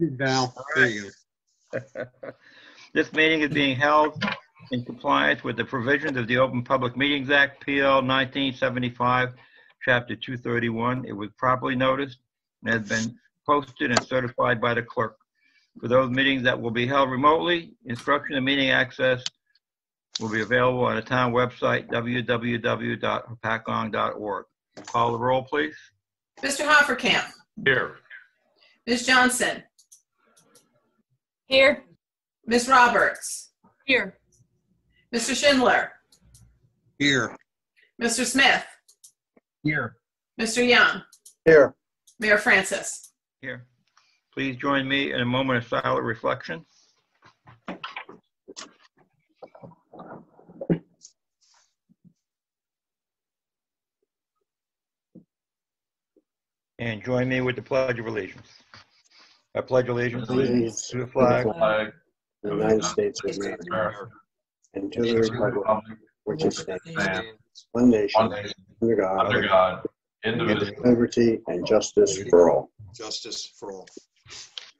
Val. All There right. you This meeting is being held in compliance with the provisions of the Open Public Meetings Act, PL 1975, Chapter 231. It was properly noticed and has been posted and certified by the clerk. For those meetings that will be held remotely, instruction and meeting access will be available on the town website, www.hopatcong.org. Call the roll, please. Mr. Hoppercamp. Here. Ms. Johnson. Here. Ms. Roberts. Here. Mr. Schindler. Here. Mr. Smith. Here. Mr. Young. Here. Mayor Francis. Here. Please join me in a moment of silent reflection. And join me with the Pledge of Allegiance. I pledge allegiance to the flag Flag of the United States of America and to the republic which is stands one nation under God, indivisible. liberty and justice for all. Justice for all.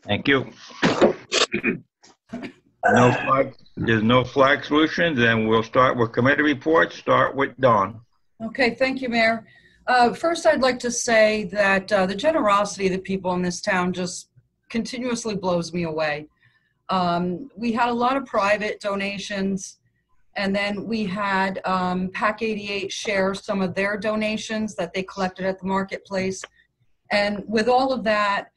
Thank you. There's no flag solution. Then we'll start with committee reports. Start with Dawn. Okay, thank you, Mayor. First, I'd like to say that the generosity of the people in this town just continuously blows me away. We had a lot of private donations, and then we had PAC 88 share some of their donations that they collected at the marketplace. And with all of that,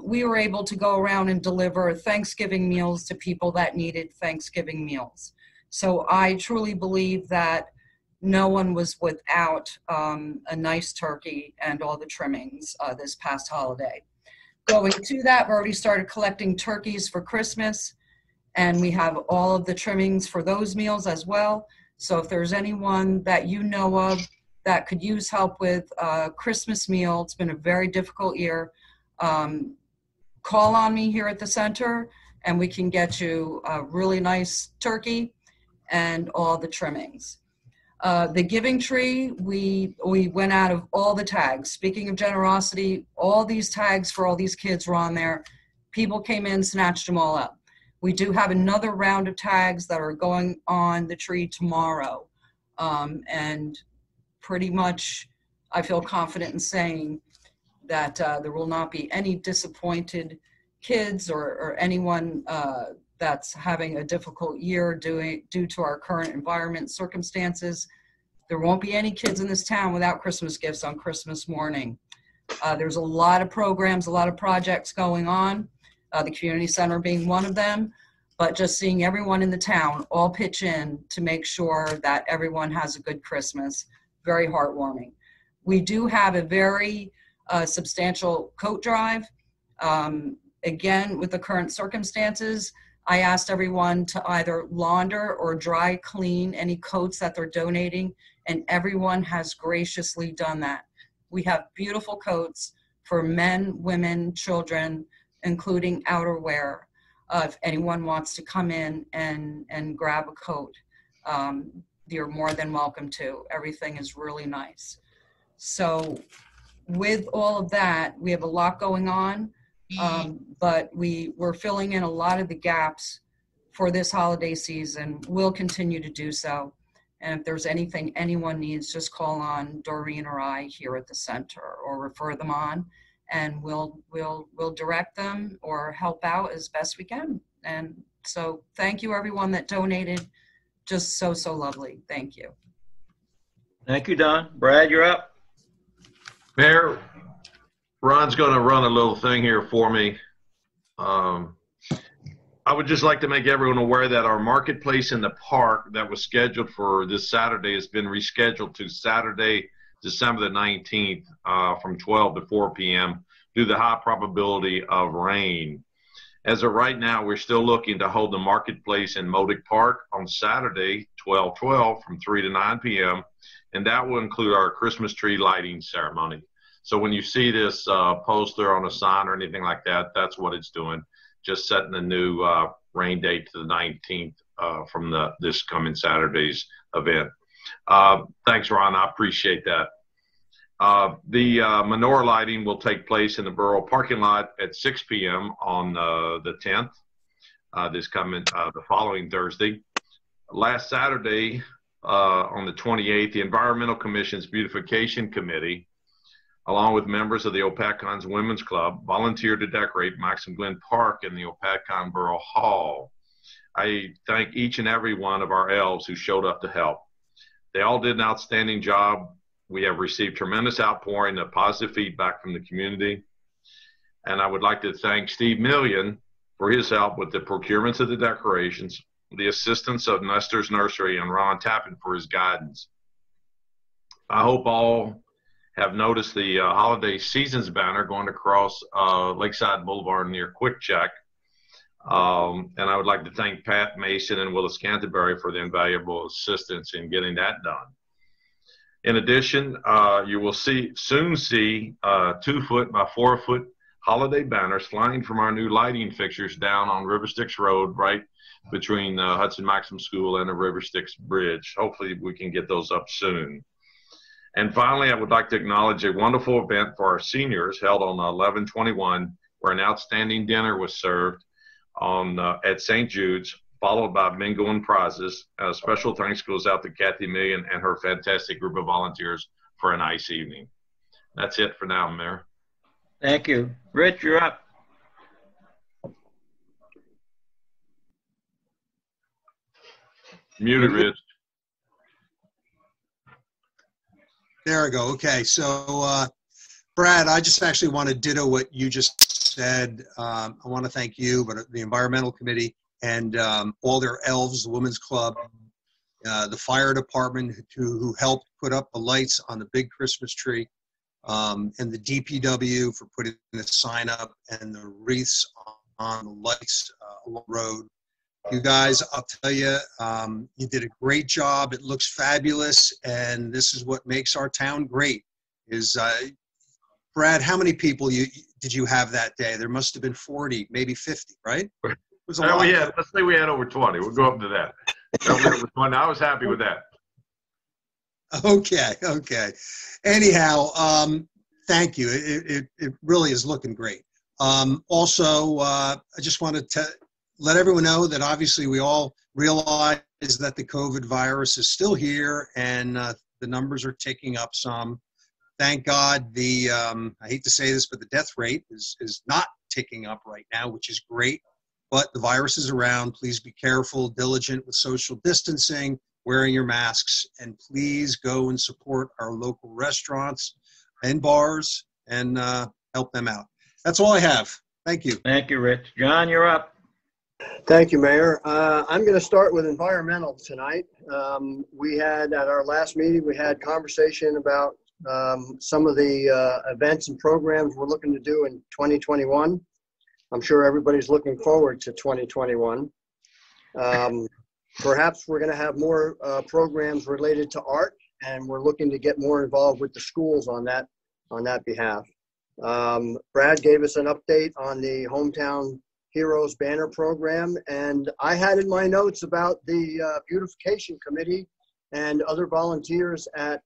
we were able to go around and deliver Thanksgiving meals to people that needed Thanksgiving meals. So I truly believe that no one was without a nice turkey and all the trimmings this past holiday. Going to that, we already started collecting turkeys for Christmas, and we have all of the trimmings for those meals as well. So if there's anyone that you know of that could use help with a Christmas meal, it's been a very difficult year, call on me here at the center, and we can get you a really nice turkey and all the trimmings. The giving tree, we went out of all the tags. Speaking of generosity, all these tags for all these kids were on there. People came in, snatched them all up. We do have another round of tags that are going on the tree tomorrow. And pretty much I feel confident in saying that there will not be any disappointed kids or anyone that's having a difficult year due to our current environment circumstances. There won't be any kids in this town without Christmas gifts on Christmas morning. There's a lot of programs, a lot of projects going on, the community center being one of them, but just seeing everyone in the town all pitch in to make sure that everyone has a good Christmas, very heartwarming. We do have a very substantial coat drive. Again, with the current circumstances, I asked everyone to either launder or dry clean any coats that they're donating, and everyone has graciously done that. We have beautiful coats for men, women, children, including outerwear. If anyone wants to come in and grab a coat, you're more than welcome to. Everything is really nice. So with all of that, we have a lot going on. But we're filling in a lot of the gaps for this holiday season. We'll continue to do so. And if there's anything anyone needs, just call on Doreen or I here at the center, or refer them on, and we'll direct them or help out as best we can. And so thank you everyone that donated. Just so lovely. Thank you. Thank you, Don. Brad, you're up. Mayor, Ron's going to run a little thing here for me. I would just like to make everyone aware that our marketplace in the park that was scheduled for this Saturday has been rescheduled to Saturday, December the 19th from 12 to 4 p.m. due to the high probability of rain. As of right now, we're still looking to hold the marketplace in Modic Park on Saturday, 12/12 from 3 to 9 p.m. And that will include our Christmas tree lighting ceremony. So when you see this poster on a sign or anything like that, that's what it's doing. Just setting a new rain date to the 19th from this coming Saturday's event. Thanks, Ron. I appreciate that. The menorah lighting will take place in the Borough parking lot at 6 p.m. on the 10th, the following Thursday. Last Saturday, on the 28th, the Environmental Commission's Beautification Committee, along with members of the Hopatcong's Women's Club, volunteered to decorate Maxim Glen Park in the Hopatcong Borough Hall. I thank each and every one of our elves who showed up to help. They all did an outstanding job. We have received tremendous outpouring of positive feedback from the community. And I would like to thank Steve Million for his help with the procurements of the decorations, the assistance of Nestor's Nursery, and Ron Tappan for his guidance. I hope all have noticed the holiday seasons banner going across Lakeside Boulevard near Quick Check. And I would like to thank Pat Mason and Willis Canterbury for the invaluable assistance in getting that done. In addition, you will soon see 2-foot by 4-foot holiday banners flying from our new lighting fixtures down on River Styx Road, right between Hudson Maxim School and the River Styx Bridge. Hopefully we can get those up soon. And finally, I would like to acknowledge a wonderful event for our seniors held on 11/21, where an outstanding dinner was served at St. Jude's, followed by bingo and prizes. Special thanks goes out to Kathy Million and her fantastic group of volunteers for a nice evening. That's it for now, Mayor. Thank you. Rich, you're up. Muted, Rich. There we go. Okay, so Brad, I just actually want to ditto what you just said. I want to thank you, but the Environmental Committee and all their elves, the Women's Club, the fire department who helped put up the lights on the big Christmas tree, and the DPW for putting the sign up and the wreaths on the lights along the road. You guys, I'll tell you, you did a great job. It looks fabulous, and this is what makes our town great. Brad, how many people did you have that day? There must have been 40, maybe 50, right? It was a lot. Let's say we had over 20. We'll go up to that. I was happy with that. Okay. Anyhow, thank you. It really is looking great. Also, I just wanted to let everyone know that obviously we all realize that the COVID virus is still here, and the numbers are ticking up some. Thank God I hate to say this, but the death rate is not ticking up right now, which is great. But the virus is around. Please be careful, diligent with social distancing, wearing your masks, and please go and support our local restaurants and bars and help them out. That's all I have. Thank you. Thank you, Rich. John, you're up. Thank you, Mayor. I'm going to start with environmental tonight. We had, at our last meeting, we had conversation about some of the events and programs we're looking to do in 2021. I'm sure everybody's looking forward to 2021. Perhaps we're going to have more programs related to art, and we're looking to get more involved with the schools on that behalf. Brad gave us an update on the Hometown Heroes banner program, and I had in my notes about the beautification committee and other volunteers at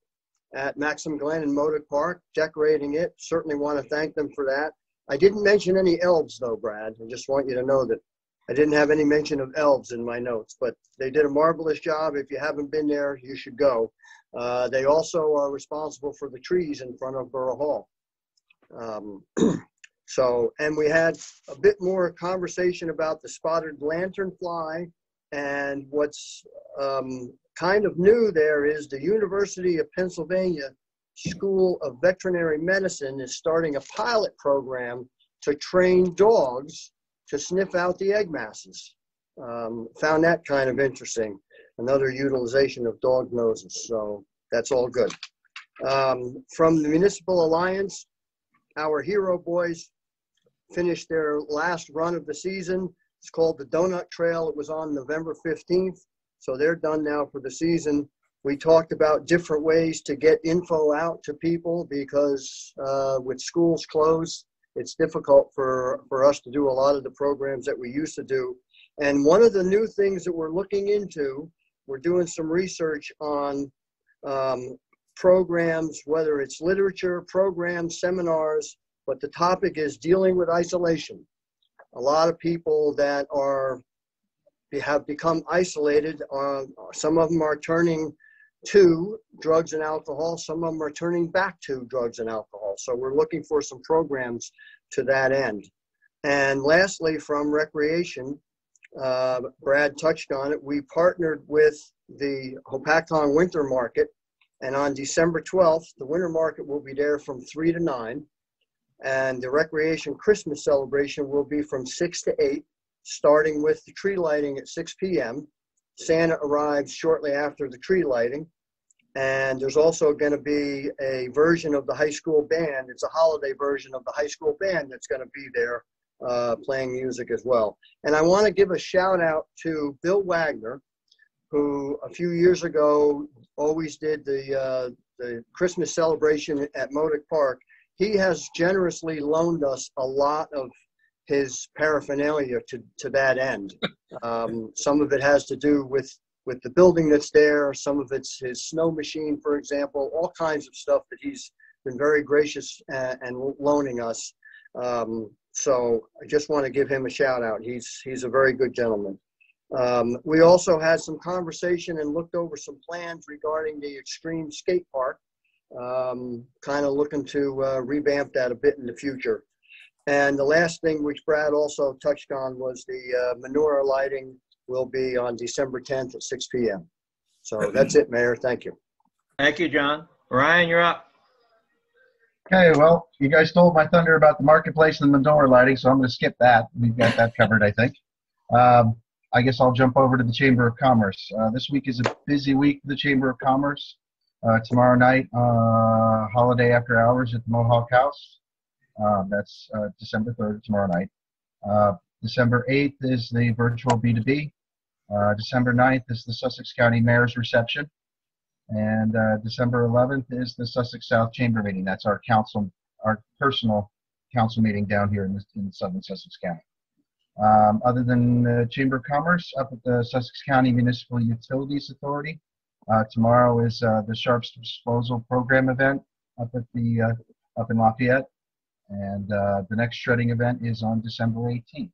Maxim Glen and Modoc Park decorating it. Certainly want to thank them for that. I didn't mention any elves though, Brad. I just want you to know that I didn't have any mention of elves in my notes, but they did a marvelous job. If you haven't been there, you should go. They also are responsible for the trees in front of Borough Hall. And we had a bit more conversation about the spotted lanternfly, and what's kind of new there is the University of Pennsylvania School of Veterinary Medicine is starting a pilot program to train dogs to sniff out the egg masses. Found that kind of interesting. Another utilization of dog noses, so that's all good. From the Municipal Alliance, our Hero Boys finished their last run of the season. It's called the Donut Trail. It was on November 15th, so they're done now for the season. We talked about different ways to get info out to people because with schools closed, it's difficult for us to do a lot of the programs that we used to do. And one of the new things that we're looking into, we're doing some research on programs, whether it's literature, programs, seminars, but the topic is dealing with isolation. A lot of people that have become isolated, some of them are turning to drugs and alcohol, some of them are turning back to drugs and alcohol. So we're looking for some programs to that end. And lastly, from recreation, Brad touched on it, we partnered with the Hopatcong Winter Market, and on December 12th, the Winter Market will be there from 3 to 9, and the Recreation Christmas celebration will be from 6 to 8, starting with the tree lighting at 6 p.m. Santa arrives shortly after the tree lighting, and there's also going to be a version of the high school band. It's a holiday version of the high school band that's going to be there playing music as well. And I want to give a shout out to Bill Wagner, who a few years ago always did the Christmas celebration at Modoc Park. He has generously loaned us a lot of his paraphernalia to that end. Some of it has to do with the building that's there. Some of it's his snow machine, for example, all kinds of stuff that he's been very gracious and loaning us. So I just want to give him a shout out. He's a very good gentleman. We also had some conversation and looked over some plans regarding the Extreme Skate Park, kind of looking to revamp that a bit in the future. And the last thing, which Brad also touched on, was the menorah lighting will be on December 10th at 6 p.m. So that's it, Mayor. Thank you. Thank you, John. Ryan, you're up. Okay, well, you guys stole my thunder about the marketplace and the menorah lighting, so I'm going to skip that. We've got that covered, I think. I guess I'll jump over to the Chamber of Commerce. This week is a busy week for the Chamber of Commerce. Tomorrow night, holiday after hours at the Mohawk House. That's December 3rd, tomorrow night. December 8th is the virtual B2B. December 9th is the Sussex County Mayor's reception. And December 11th is the Sussex South Chamber meeting. That's our personal council meeting down here in southern Sussex County. Other than the Chamber of Commerce, up at the Sussex County Municipal Utilities Authority, tomorrow is the Sharps Disposal Program event up in Lafayette, and the next shredding event is on December 18th.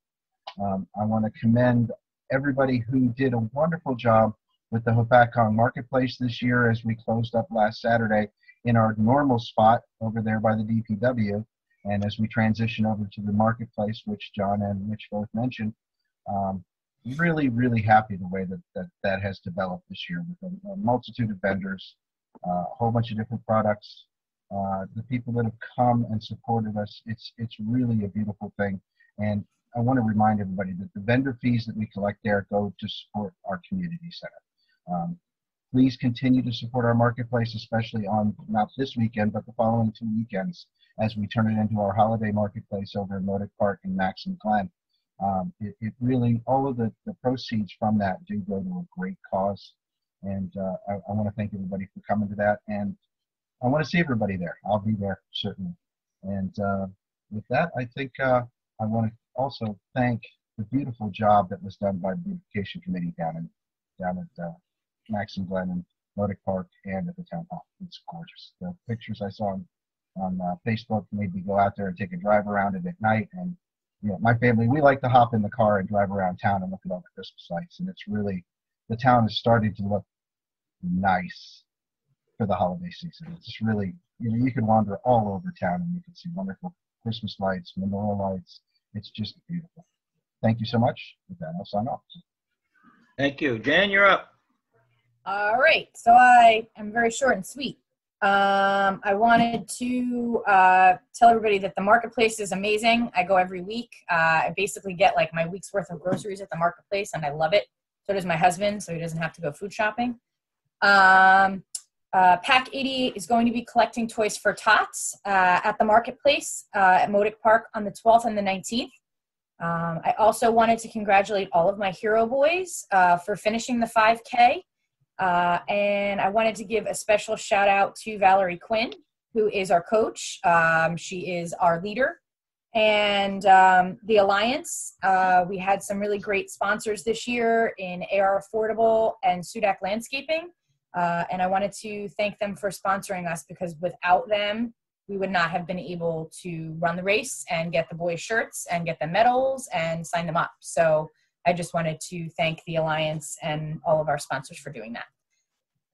I want to commend everybody who did a wonderful job with the Hopatcong Marketplace this year, as we closed up last Saturday in our normal spot over there by the DPW. And as we transition over to the marketplace, which John and Mitch both mentioned, really, really happy the way that has developed this year with a multitude of vendors, a whole bunch of different products. The people that have come and supported us, it's really a beautiful thing. And I want to remind everybody that the vendor fees that we collect there go to support our community center. Please continue to support our marketplace, especially on not this weekend, but the following 2 weekends, as we turn it into our holiday marketplace over in Modoc Park and Maxim Glen. It really, all of the proceeds from that do go to a great cause. And I want to thank everybody for coming to that. And I want to see everybody there. I'll be there, certainly. And with that, I think I want to also thank the beautiful job that was done by the Beautification Committee down at Maxim Glen and Modoc Park and at the Town Hall. It's gorgeous. The pictures I saw on Facebook made me go out there and take a drive around it at night. And you know, my family, we like to hop in the car and drive around town and look at all the Christmas lights. And it's really, the town is starting to look nice for the holiday season. It's just really, you know, you can wander all over town and you can see wonderful Christmas lights, menorah lights. It's just beautiful. Thank you so much. With that, I'll sign off. Thank you. Jan, you're up. All right, so I am very short and sweet. I wanted to tell everybody that the marketplace is amazing. I go every week. I basically get like my week's worth of groceries at the marketplace, and I love it. So does my husband, so he doesn't have to go food shopping. Pack 88 is going to be collecting toys for tots at the marketplace at Modoc Park on the 12th and the 19th. I also wanted to congratulate all of my hero boys for finishing the 5K. And I wanted to give a special shout out to Valerie Quinn, who is our coach. She is our leader. And the Alliance, we had some really great sponsors this year in AR Affordable and Sudak Landscaping. And I wanted to thank them for sponsoring us, because without them, we would not have been able to run the race and get the boys shirts and get the medals and sign them up. So I just wanted to thank the Alliance and all of our sponsors for doing that.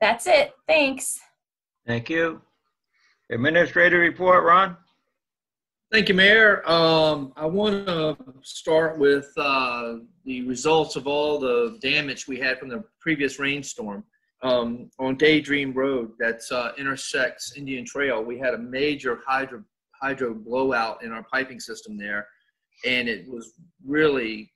That's it. Thanks. Thank you. Administrator report, Ron? Thank you, Mayor. I want to start with the results of all the damage we had from the previous rainstorm. On Daydream Road, that's intersects Indian Trail, we had a major hydro blowout in our piping system there, and it was really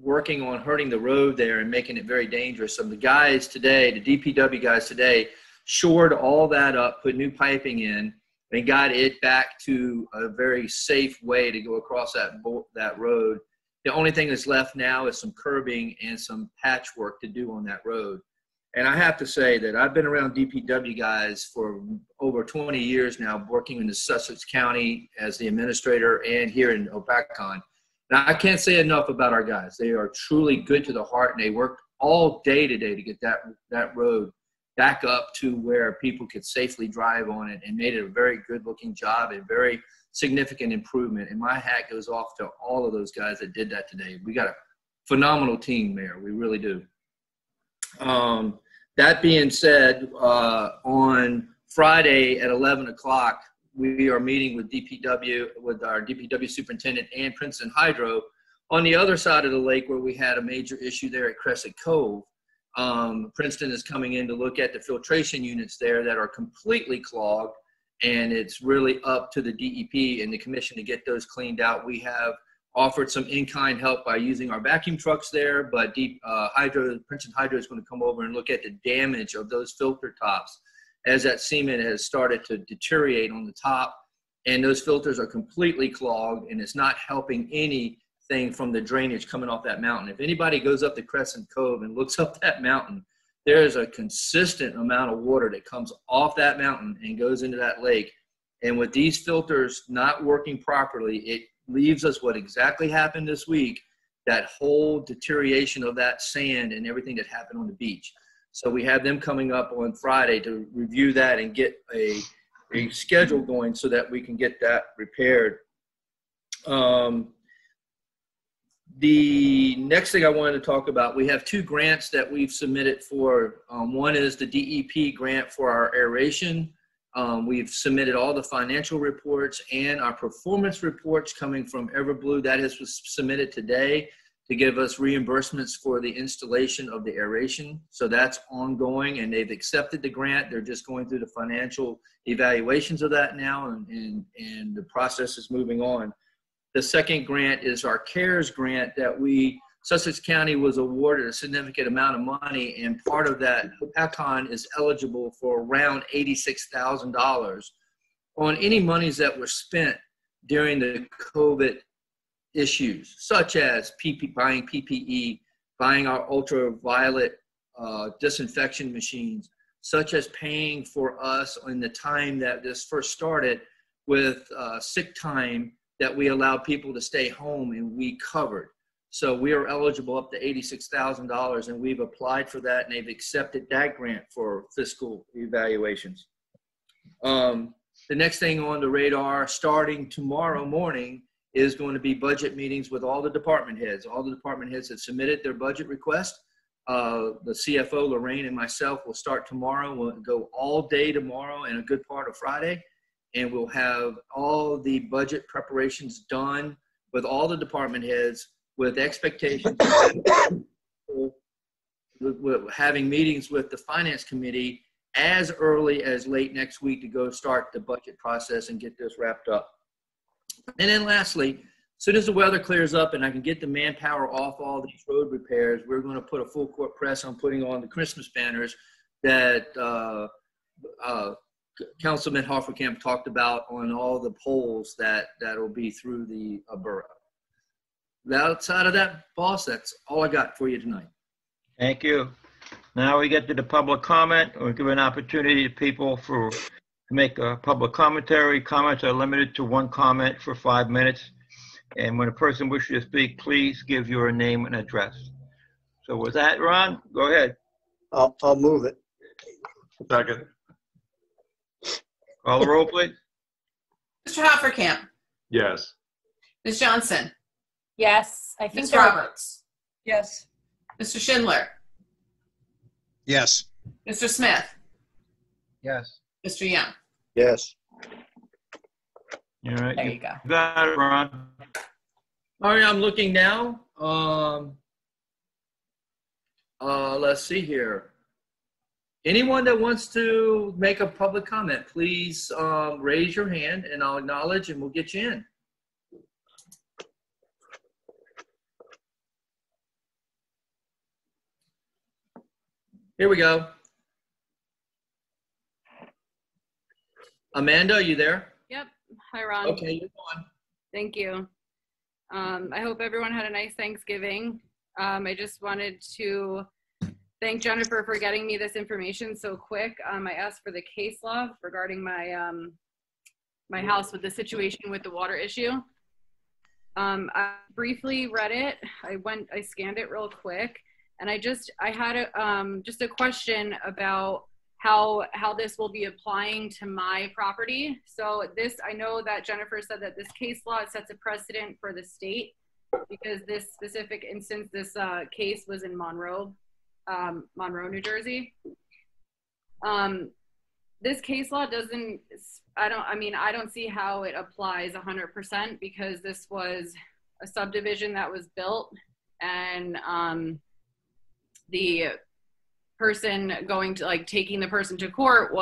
working on hurting the road there and making it very dangerous. So the guys today, the DPW guys today, shored all that up, put new piping in, and got it back to a very safe way to go across that road. The only thing that's left now is some curbing and some patchwork to do on that road. And I have to say that I've been around DPW guys for over 20 years now, working in the Sussex County as the administrator and here in Hopatcong. Now, I can't say enough about our guys. They are truly good to the heart, and they worked all day today to get that road back up to where people could safely drive on it, and made it a very good-looking job and very significant improvement. And my hat goes off to all of those guys that did that today. We got a phenomenal team, Mayor. We really do. That being said, on Friday at 11 o'clock, we are meeting with DPW, with our DPW superintendent and Princeton Hydro on the other side of the lake where we had a major issue there at Crescent Cove. Princeton is coming in to look at the filtration units there that are completely clogged, and it's really up to the DEP and the commission to get those cleaned out. We have offered some in-kind help by using our vacuum trucks there, but Princeton Hydro is going to come over and look at the damage of those filter tops as that cement has started to deteriorate on the top, and those filters are completely clogged, and it's not helping anything from the drainage coming off that mountain. If anybody goes up to Crescent Cove and looks up that mountain, there is a consistent amount of water that comes off that mountain and goes into that lake. And with these filters not working properly, it leaves us what exactly happened this week, that whole deterioration of that sand and everything that happened on the beach. So we have them coming up on Friday to review that and get a schedule going so that we can get that repaired. The next thing I wanted to talk about, we have two grants that we've submitted for. One is the DEP grant for our aeration. We've submitted all the financial reports and our performance reports coming from Everblue. That was submitted today to give us reimbursements for the installation of the aeration. So that's ongoing, and they've accepted the grant. They're just going through the financial evaluations of that now, and the process is moving on. The second grant is our CARES grant that Sussex County was awarded a significant amount of money, and part of that, Hopatcong is eligible for around $86,000 on any monies that were spent during the COVID issues, such as buying PPE, buying our ultraviolet disinfection machines, such as paying for us in the time that this first started with sick time that we allowed people to stay home and we covered. So we are eligible up to $86,000, and we've applied for that, and they've accepted that grant for fiscal evaluations. The next thing on the radar, starting tomorrow morning, is going to be budget meetings with all the department heads. All the department heads have submitted their budget request. The CFO, Lorraine, and myself will start tomorrow. We'll go all day tomorrow and a good part of Friday, and we'll have all the budget preparations done with all the department heads, with expectations of having meetings with the finance committee as early as late next week to go start the budget process and get this wrapped up. And then lastly, as soon as the weather clears up and I can get the manpower off all these road repairs, we're going to put a full court press on putting on the Christmas banners that Councilman Hofferkamp talked about on all the poles that will be through the borough. Outside of that, boss, that's all I got for you tonight. Thank you. Now we get to the public comment. We'll give an opportunity to people to make a public commentary. Comments are limited to one comment for 5 minutes. And when a person wishes to speak, please give your name and address. So with that, Ron, go ahead. I'll move it. Second. Call the roll, please. Mr. Hoppercamp, Yes. Ms. Johnson, Yes, I think Ms. there Roberts, Yes. Mr. Schindler, Yes. Mr. Smith, Yes. Mr. Young. Yes. All right. There you go. Got it, Ron. All right, I'm looking now. Let's see here. Anyone that wants to make a public comment, please raise your hand and I'll acknowledge and we'll get you in. Here we go. Amanda, are you there? Yep. Hi, Ron. Okay, you're on. Thank you. I hope everyone had a nice Thanksgiving. I just wanted to thank Jennifer for getting me this information so quick. I asked for the case law regarding my my house with the situation with the water issue. I briefly read it. I scanned it real quick, and I had just a question about how this will be applying to my property. So I know that Jennifer said that this case law sets a precedent for the state, because this specific instance, this case was in Monroe, New Jersey. This case law doesn't, I don't see how it applies 100%, because this was a subdivision that was built, and the person taking the person to court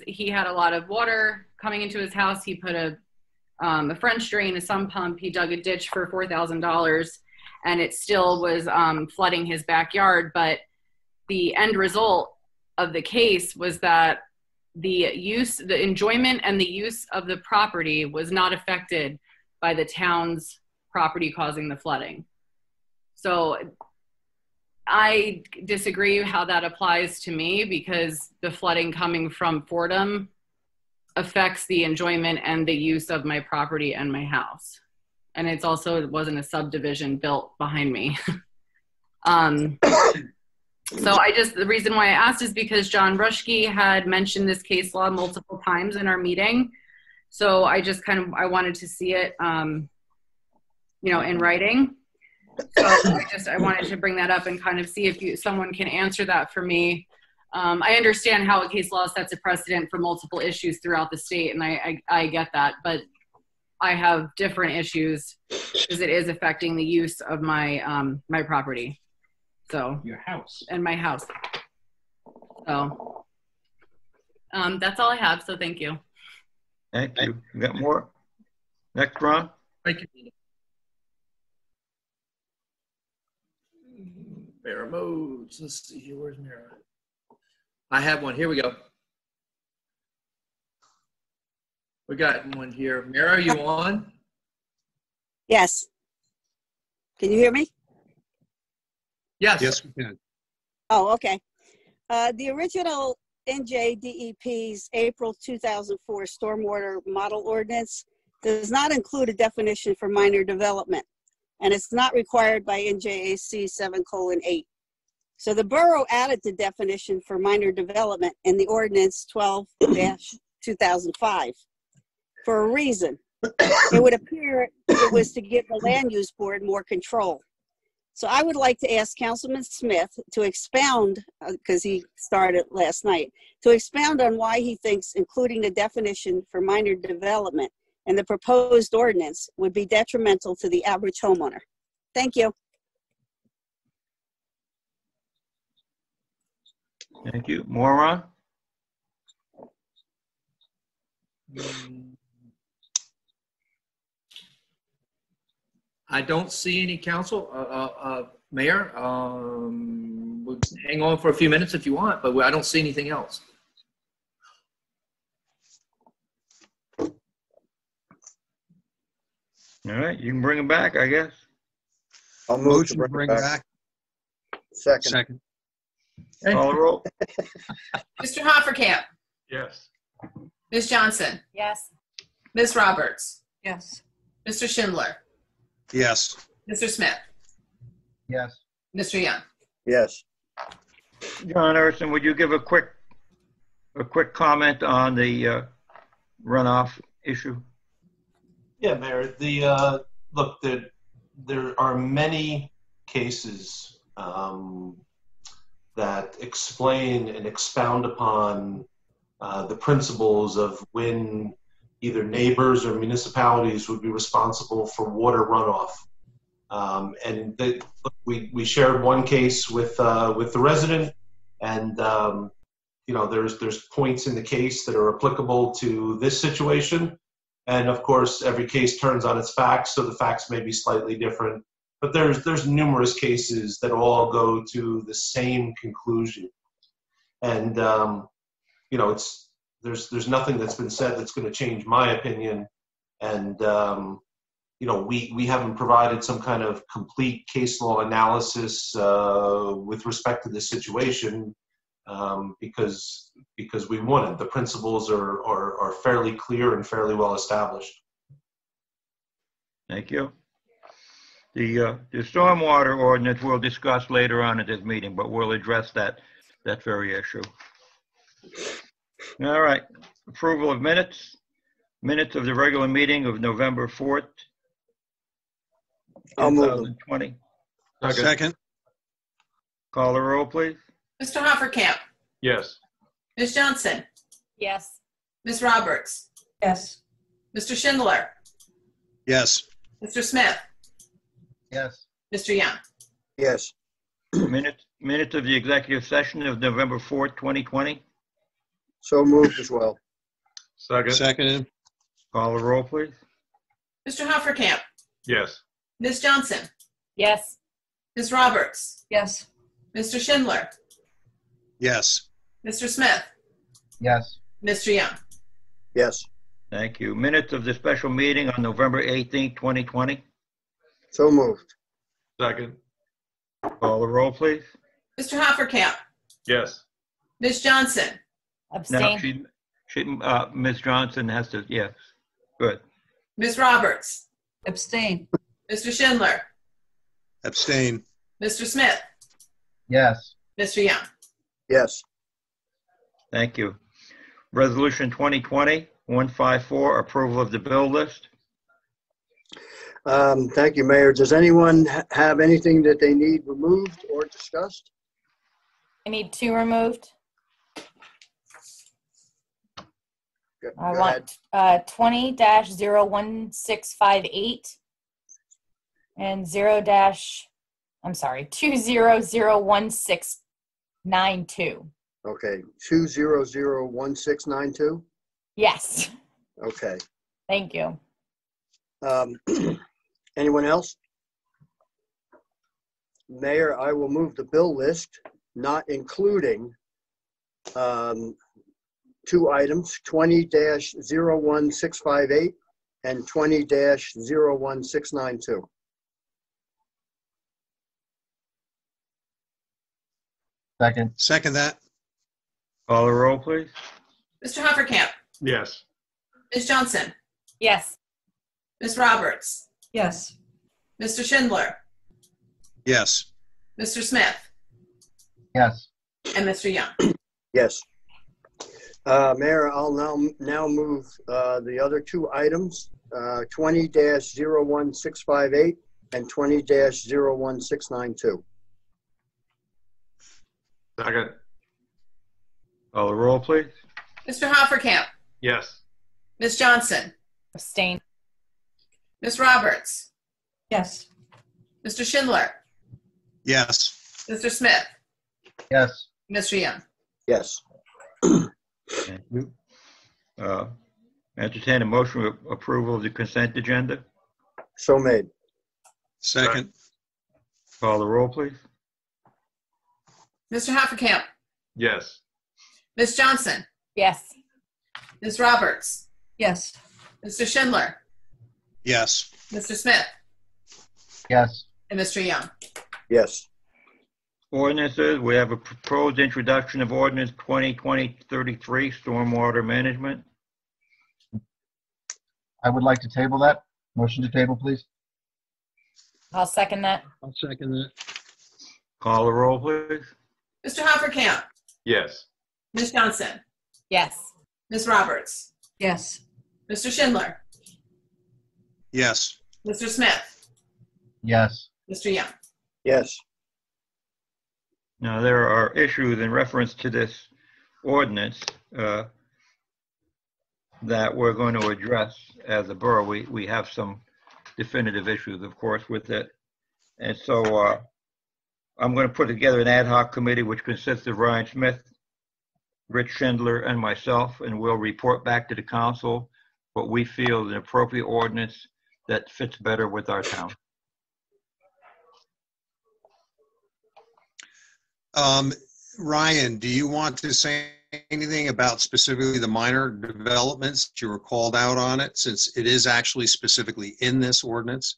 he had a lot of water coming into his house. He put a French drain, a sump pump. He dug a ditch for $4,000, and it still was flooding his backyard. But the end result of the case was that the enjoyment and the use of the property was not affected by the town's property causing the flooding. So I disagree how that applies to me, because the flooding coming from Fordham affects the enjoyment and the use of my property and my house. And it wasn't a subdivision built behind me. So the reason why I asked is because John Rushke had mentioned this case law multiple times in our meeting. So I wanted to see it, in writing. So I wanted to bring that up and kind of see if someone can answer that for me. I understand how a case law sets a precedent for multiple issues throughout the state, and I get that, but I have different issues because it is affecting the use of my my property. So Your house. And my house. So that's all I have. So thank you. Thank you. You got more? Next, Ron. Thank you. Mirror modes. Let's see here. Where's mirror? I have one. Here we go. We got one here. Mirror, are you on? Yes. Can you hear me? Yes. Yes, we can. Oh, okay. The original NJDEP's April 2004 Stormwater Model Ordinance does not include a definition for minor development, and it's not required by NJAC 7:8. So the borough added the definition for minor development in the ordinance 12-2005 for a reason. It would appear it was to give the land use board more control. So I would like to ask Councilman Smith to expound, because he started last night, to expound on why he thinks including the definition for minor development in the proposed ordinance would be detrimental to the average homeowner. Thank you. Thank you. More, Ron? I don't see any council, Mayor. We'll hang on for a few minutes if you want, but I don't see anything else. All right, you can bring him back, I guess. I'll move Motion to to bring back. Second. Call the roll. Mr. Hoppercamp, Yes. Ms. Johnson, Yes. Ms. Roberts, Yes. Mr. Schindler, Yes. Mr. Smith, Yes. Mr. Young. Yes. John Ursin, would you give a quick comment on the runoff issue? Yeah, Mayor. Look, there are many cases that explain and expound upon the principles of when either neighbors or municipalities would be responsible for water runoff. We shared one case with the resident, and there's points in the case that are applicable to this situation. And of course, every case turns on its facts, so the facts may be slightly different. But there's numerous cases that all go to the same conclusion. And there's nothing that's been said that's going to change my opinion. And we haven't provided some kind of complete case law analysis with respect to this situation because we wouldn't. The principles are fairly clear and fairly well established. Thank you. The stormwater ordinance we'll discuss later on at this meeting, but we'll address that very issue. All right. Approval of minutes. Minutes of the regular meeting of November 4th, I'll move them. 2020. Second. Call the roll, please. Mr. Hoppercamp, Yes. Ms. Johnson, Yes. Ms. Roberts, Yes. Mr. Schindler, Yes. Mr. Smith, Yes. Mr. Young. Yes. Minutes of the executive session of November 4th, 2020. So moved as well. Second. Second. Call the roll, please. Mr. Hoppercamp, Yes. Ms. Johnson, Yes. Ms. Roberts, Yes. Mr. Schindler, Yes. Mr. Smith, Yes. Mr. Young. Yes. Thank you. Minutes of the special meeting on November 18th, 2020. So moved. Second. Call the roll, please. Mr. Hoppercamp, Yes. Ms. Johnson, Now, Abstain. Ms. Johnson has to, yes. Good. Ms. Roberts, Abstain. Mr. Schindler, Abstain. Mr. Smith, Yes. Mr. Young. Yes. Thank you. Resolution 2020-154, approval of the bill list. Thank you, Mayor. Does anyone have anything that they need removed or discussed? I need 2 removed. Go I ahead. want 20-01658 and 20011692. Okay, 2001692. Yes. Okay. Thank you. Anyone else? Mayor, I will move the bill list, not including 2 items, 20-01658 and 20-01692. Second. Second that. Call the roll, please. Mr. Hoppercamp, Yes. Ms. Johnson, Yes. Ms. Roberts, Yes. Mr. Schindler, Yes. Mr. Smith, Yes. and Mr. Young. Yes. Mayor, I'll now move the other 2 items, 20-01658 and 20-01692. Second. Call the roll, please. Mr. Hoppercamp, Yes. Ms. Johnson, Abstain. Ms. Roberts, Yes. Mr. Schindler, Yes. Mr. Smith, Yes. Mr. Young. Yes. Thank you. Entertain a motion of approval of the consent agenda. So made. Second. Call the roll, please. Mr. Hoppercamp, Yes. Ms. Johnson, Yes. Ms. Roberts, Yes. Mr. Schindler, Yes. Mr. Smith, Yes. and Mr. Young. Yes. Ordinances, we have a proposed introduction of ordinance 2020-33, stormwater management. I would like to table that. Motion to table, please. I'll second that. I'll second that. Call the roll, please. Mr. Hoppercamp, Yes. Ms. Johnson, Yes. Ms. Roberts, Yes. Mr. Schindler, Yes. Mr. Smith, Yes. Mr. Young. Yes. Now, there are issues in reference to this ordinance that we're going to address as a borough. We have some definitive issues, of course, with it. And so I'm going to put together an ad hoc committee which consists of Ryan Smith, Rich Schindler, and myself, and we'll report back to the council what we feel is an appropriate ordinance that fits better with our town. Ryan, do you want to say anything about specifically the minor developments that you were called out on it, since it is actually specifically in this ordinance?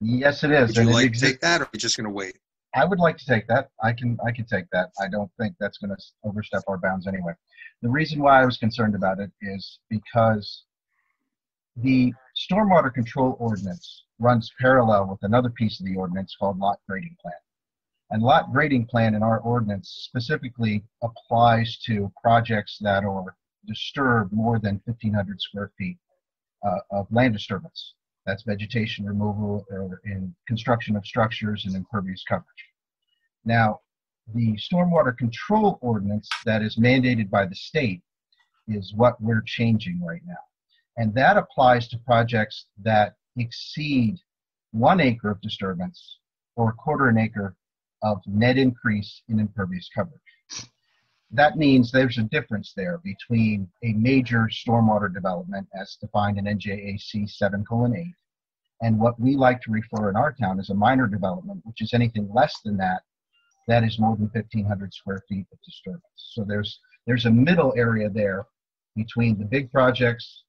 Yes, it is. Would you And it like to take that, or are you just going to wait? I would like to take that. I can take that. I don't think that's going to overstep our bounds anyway. The reason why I was concerned about it is because the stormwater control ordinance runs parallel with another piece of the ordinance called lot grading plan. And lot grading plan in our ordinance specifically applies to projects that are disturb more than 1,500 square feet of land disturbance. That's vegetation removal or in construction of structures and impervious coverage. Now, the stormwater control ordinance that is mandated by the state is what we're changing right now. And that applies to projects that exceed 1 acre of disturbance or 1/4 acre of net increase in impervious coverage. That means there's a difference there between a major stormwater development as defined in NJAC 7:8 and what we like to refer in our town as a minor development, which is anything less than that, that is more than 1,500 square feet of disturbance. So there's a middle area there between the big projects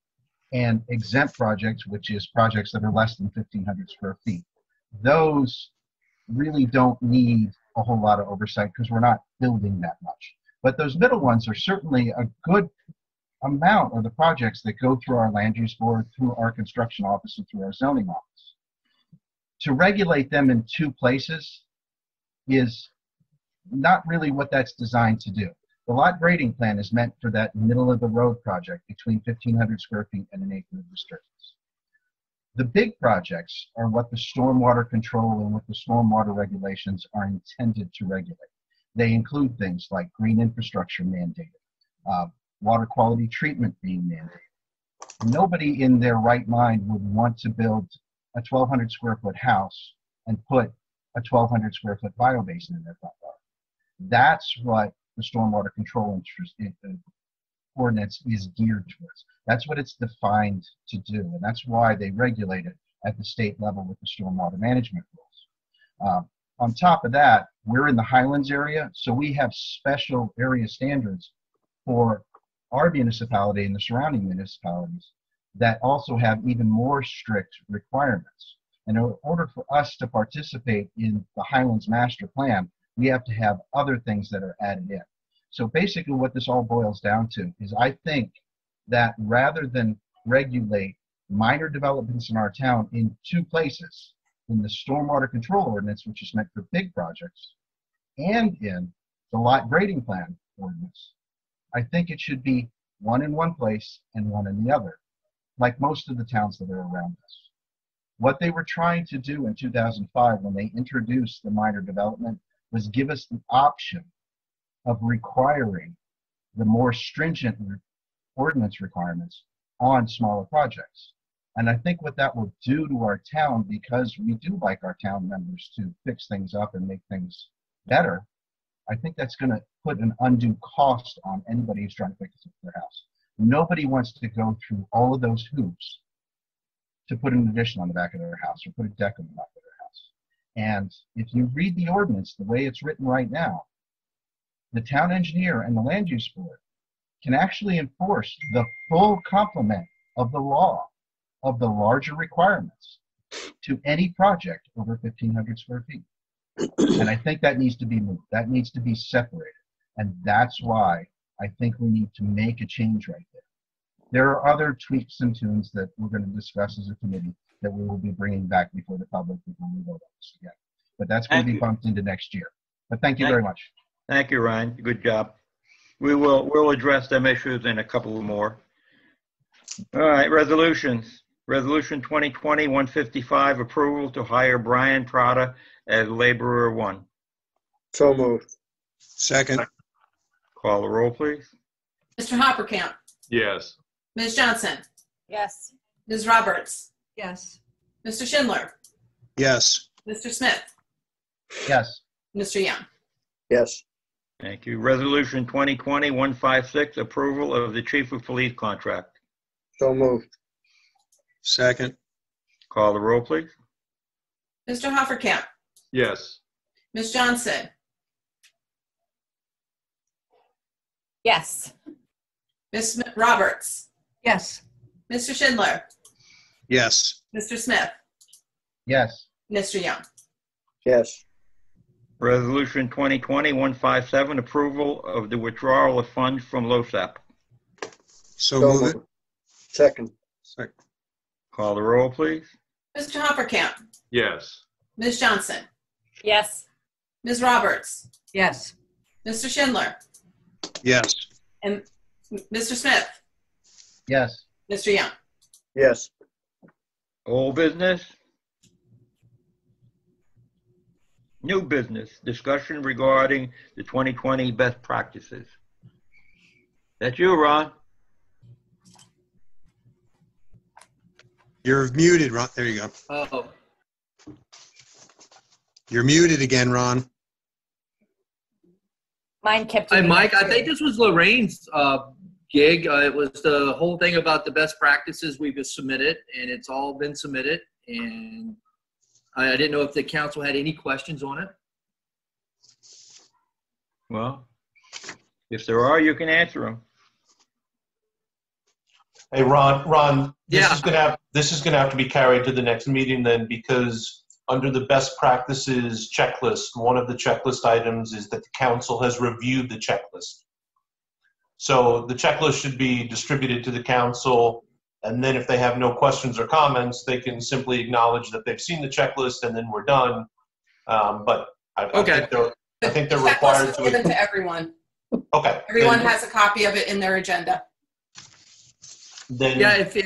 and exempt projects, which is projects that are less than 1,500 square feet. Those really don't need a whole lot of oversight because we're not building that much. But those middle ones are certainly a good amount of the projects that go through our land use board, through our construction office, and through our zoning office. To regulate them in 2 places is not really what that's designed to do. The lot grading plan is meant for that middle of the road project between 1,500 square feet and 1 acre of disturbance. The big projects are what the stormwater control and what the stormwater regulations are intended to regulate. They include things like green infrastructure mandated, water quality treatment being mandated. Nobody in their right mind would want to build a 1,200 square foot house and put a 1,200 square foot biobasin in their front yard. That's what the stormwater control ordinance is geared towards. That's what it's defined to do, and that's why they regulate it at the state level with the stormwater management rules. On top of that, we're in the Highlands area, so we have special area standards for our municipality and the surrounding municipalities that also have even more strict requirements. And in order for us to participate in the Highlands Master Plan, we have to have other things that are added in. So basically what this all boils down to is I think that rather than regulate minor developments in our town in 2 places, in the stormwater control ordinance, which is meant for big projects, and in the lot grading plan ordinance, I think it should be one in one place and one in the other, like most of the towns that are around us. What they were trying to do in 2005 when they introduced the minor development was give us the option of requiring the more stringent ordinance requirements on smaller projects. And I think what that will do to our town, because we do like our town members to fix things up and make things better, I think that's going to put an undue cost on anybody who's trying to fix up their house. Nobody wants to go through all of those hoops to put an addition on the back of their house or put a deck on the back of their house. And if you read the ordinance the way it's written right now, the town engineer and the land use board can actually enforce the full complement of the law of the larger requirements to any project over 1,500 square feet. And I think that needs to be moved. That needs to be separated. And that's why I think we need to make a change right there. There are other tweaks and tunes that we're going to discuss as a committee that we will be bringing back before the public before we vote on this again. But that's going to be bumped into next year. But thank you very much. Thank you, Ryan. Good job. We'll address them issues and a couple more. All right, resolutions. Resolution 2020-155, approval to hire Brian Prada as laborer 1. So moved. Second. Call the roll, please. Mr. Hoppercamp, Yes. Ms. Johnson, Yes. Ms. Roberts, Yes. Mr. Schindler, Yes. Mr. Smith, Yes. Mr. Young. Yes. Thank you. Resolution 2020-156, approval of the chief of police contract. So moved. Second. Call the roll, please. Mr. Hoppercamp, Yes. Ms. Johnson, Yes. Ms. Roberts, Yes. Mr. Schindler, Yes. Mr. Smith, Yes. Mr. Young. Yes. Resolution 2020-157, approval of the withdrawal of funds from LoSAP. So move it. Second. Second. Call the roll, please. Mr. Hoppercamp, Yes. Ms. Johnson, Yes. Ms. Roberts, Yes. Mr. Schindler, Yes. and Mr. Smith, Yes. Mr. Young. Yes. Old business. New business, discussion regarding the 2020 best practices. That's you, Ron. You're muted, Ron. There you go. Oh, You're muted again, Ron. Mine kept. hi, doing Mike. that I think too. this was Lorraine's gig. It was the whole thing about the best practices we've submitted, and it's all been submitted. And I didn't know if the council had any questions on it. Well, if there are, you can answer them. Hey, Ron, this Yeah. is gonna have to be carried to the next meeting then, because under the best practices checklist, one of the checklist items is that the council has reviewed the checklist. So the checklist should be distributed to the council, and then if they have no questions or comments, they can simply acknowledge that they've seen the checklist, and then we're done. But I think they're The checklist required was to. given to everyone. Okay. Everyone then- has a copy of it in their agenda. Then Yeah, if they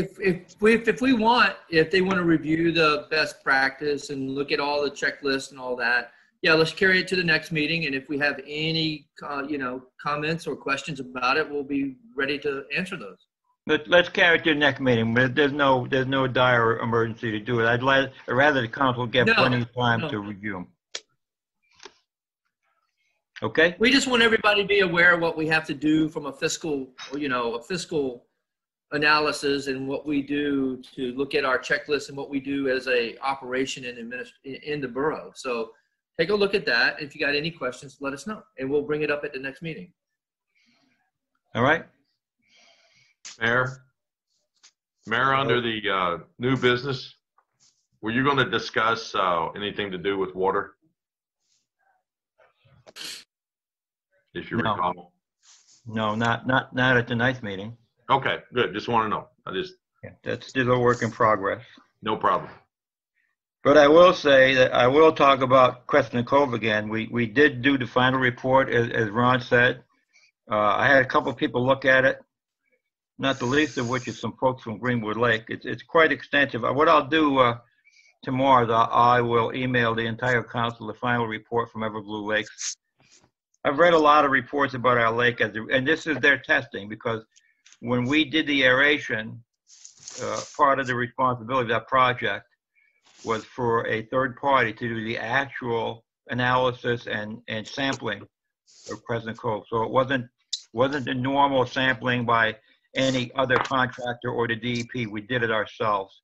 want to review the best practice and look at all the checklists and all that, yeah, let's carry it to the next meeting. And if we have any, comments or questions about it, we'll be ready to answer those. Let's carry it to the next meeting. But there's no dire emergency to do it. I'd rather the council get No, plenty of time no. to review them. Okay? We just want everybody to be aware of what we have to do from a fiscal analysis and what we do to look at our checklist and what we do as a operation in the borough. So take a look at that. If you got any questions, let us know, and we'll bring it up at the next meeting. All right? Mayor, under the new business, were you going to discuss anything to do with water? If you No. recall. No, not at tonight's meeting. Okay, good. Just want to know. Yeah, that's still a work in progress. No problem. But I will say that I will talk about Crescent Cove again. We did do the final report, as Ron said. I had a couple of people look at it, not the least of which is some folks from Greenwood Lake. It's quite extensive. What I'll do tomorrow is I will email the entire council the final report from Everblue Lakes. I've read a lot of reports about our lake, and this is their testing, because when we did the aeration, part of the responsibility of that project was for a third party to do the actual analysis and sampling of Crescent Cove. So it wasn't the normal sampling by any other contractor or the DEP. We did it ourselves.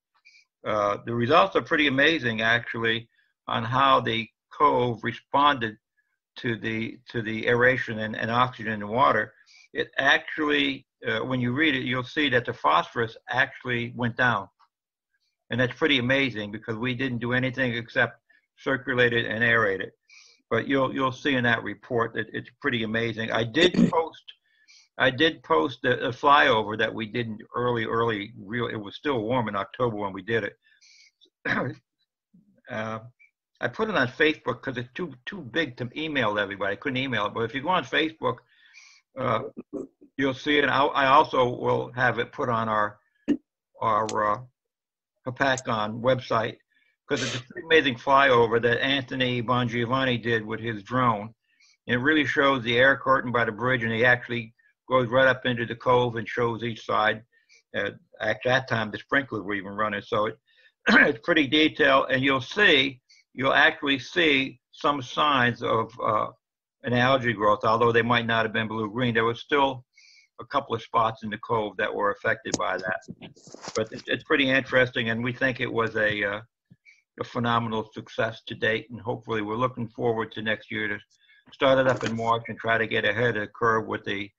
The results are pretty amazing, actually, on how the cove responded to the aeration and oxygen in water. It actually, when you read it, you'll see that the phosphorus actually went down. And that's pretty amazing, because we didn't do anything except circulate it and aerate it. But you'll see in that report that it's pretty amazing. I did post a flyover that we did early. It was still warm in October when we did it. I put it on Facebook because it's too big to email to everybody. I couldn't email it, but if you go on Facebook, you'll see it. I also will have it put on our Hopatcong website, because it's a pretty amazing flyover that Anthony Bongiovanni did with his drone. And it really shows the air curtain by the bridge, and he actually goes right up into the cove and shows each side. At that time, the sprinklers were even running, so it's pretty detailed. And you'll actually see some signs of an algae growth, although they might not have been blue-green. There was still a couple of spots in the cove that were affected by that. But it's pretty interesting, and we think it was a phenomenal success to date, and hopefully we're looking forward to next year to start it up in March and try to get ahead of the curve with the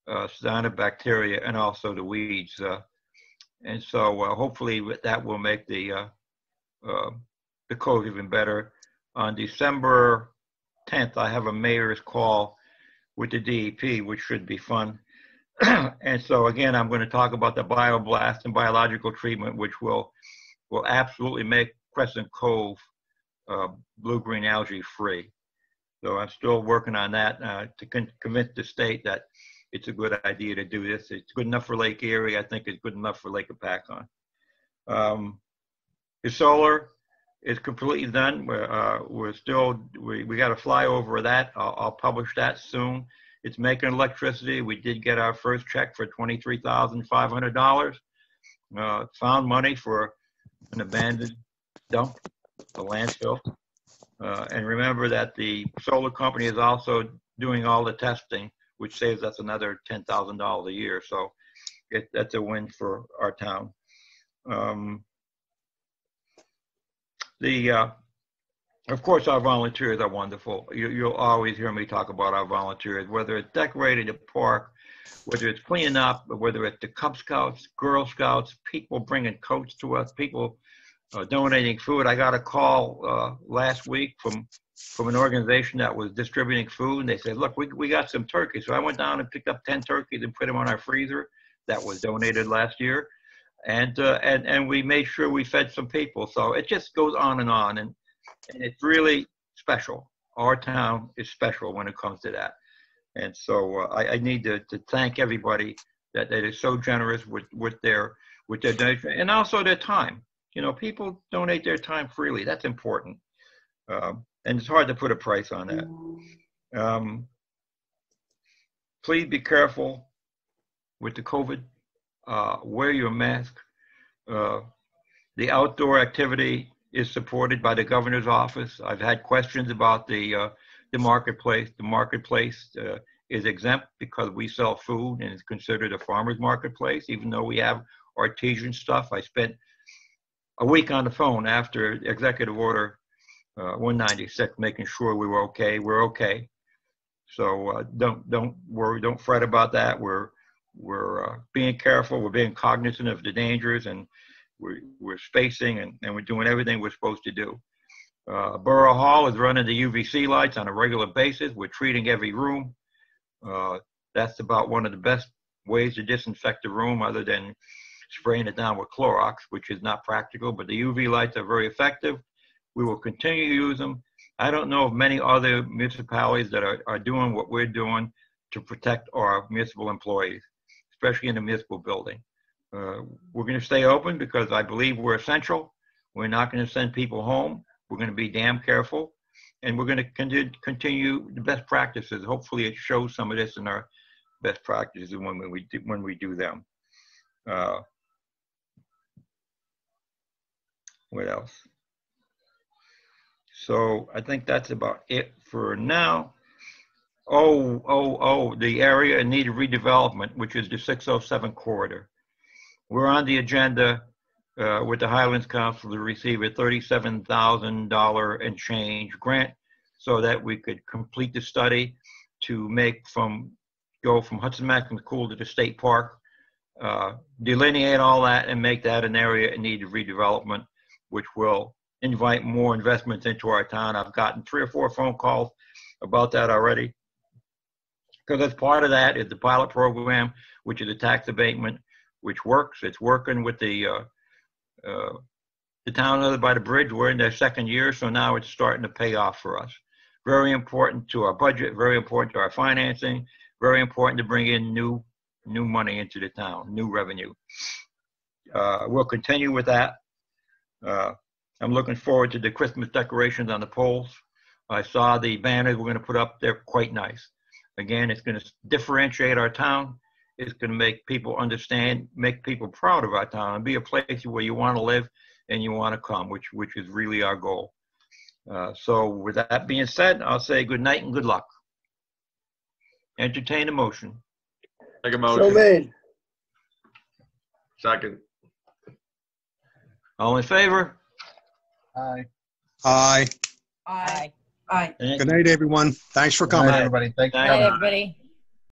cyanobacteria and also the weeds. And so hopefully that will make the cove even better. On December 10th, I have a mayor's call with the DEP, which should be fun. And so again, I'm going to talk about the bioblast and biological treatment, which will absolutely make Crescent Cove blue-green algae free. So I'm still working on that to convince the state that it's a good idea to do this. It's good enough for Lake Erie. I think it's good enough for Lake Hopatcong. The solar is completely done. We got a flyover of that. I'll publish that soon. It's making electricity. We did get our first check for $23,500. Found money for an abandoned dump, a landfill. And remember that the solar company is also doing all the testing, which saves us another $10,000 a year. So that's a win for our town. Of course, our volunteers are wonderful. You'll always hear me talk about our volunteers, whether it's decorating the park, whether it's cleaning up, whether it's the Cub Scouts, Girl Scouts, people bringing coats to us, people donating food. I got a call last week from an organization that was distributing food, and they said, look, we got some turkeys. So I went down and picked up 10 turkeys and put them on our freezer that was donated last year. And we made sure we fed some people. So it just goes on, and it's really special. Our town is special when it comes to that. And so I need to thank everybody that is so generous with their donation and also their time. You know, people donate their time freely. That's important. And it's hard to put a price on that. Please be careful with the COVID. Wear your mask. The outdoor activity is supported by the governor's office. I've had questions about the marketplace. The marketplace is exempt because we sell food and it's considered a farmer's marketplace, even though we have artesian stuff. I spent a week on the phone after Executive Order 196, making sure we were okay. We're okay. So don't worry, don't fret about that. We're being careful. We're being cognizant of the dangers, and we're spacing, and we're doing everything we're supposed to do. Borough Hall is running the UVC lights on a regular basis. We're treating every room. That's about one of the best ways to disinfect the room, other than spraying it down with Clorox, which is not practical, but the UV lights are very effective. We will continue to use them. I don't know of many other municipalities that are doing what we're doing to protect our municipal employees, especially in the municipal building. We're going to stay open because I believe we're essential. We're not going to send people home. We're going to be damn careful, and we're going to continue the best practices. Hopefully it shows some of this in our best practices when we do them. What else? So I think that's about it for now. The area in need of redevelopment, which is the 607 corridor. We're on the agenda with the Highlands Council to receive a $37,000 and change grant so that we could complete the study to go from Hudson Maxim School to the state park, delineate all that and make that an area in need of redevelopment, which will invite more investments into our town. I've gotten 3 or 4 phone calls about that already. Because as part of that is the pilot program, which is a tax abatement, which works. It's working with the the town by the bridge, we're in their second year, so now it's starting to pay off for us. Very important to our budget, very important to our financing, very important to bring in new money into the town, new revenue. We'll continue with that. I'm looking forward to the Christmas decorations on the poles. I saw the banners we're going to put up. They're quite nice. Again, it's going to differentiate our town. It's going to make people understand, make people proud of our town, and be a place where you want to live and you want to come, which is really our goal. So with that being said, I'll say good night and good luck. Entertain a motion. Make a So motion. made. Second. All in favor? Aye. Aye. Aye. Aye. Good night, everyone. Thanks for Good night, coming. everybody. Thanks for Good Bye, coming. everybody.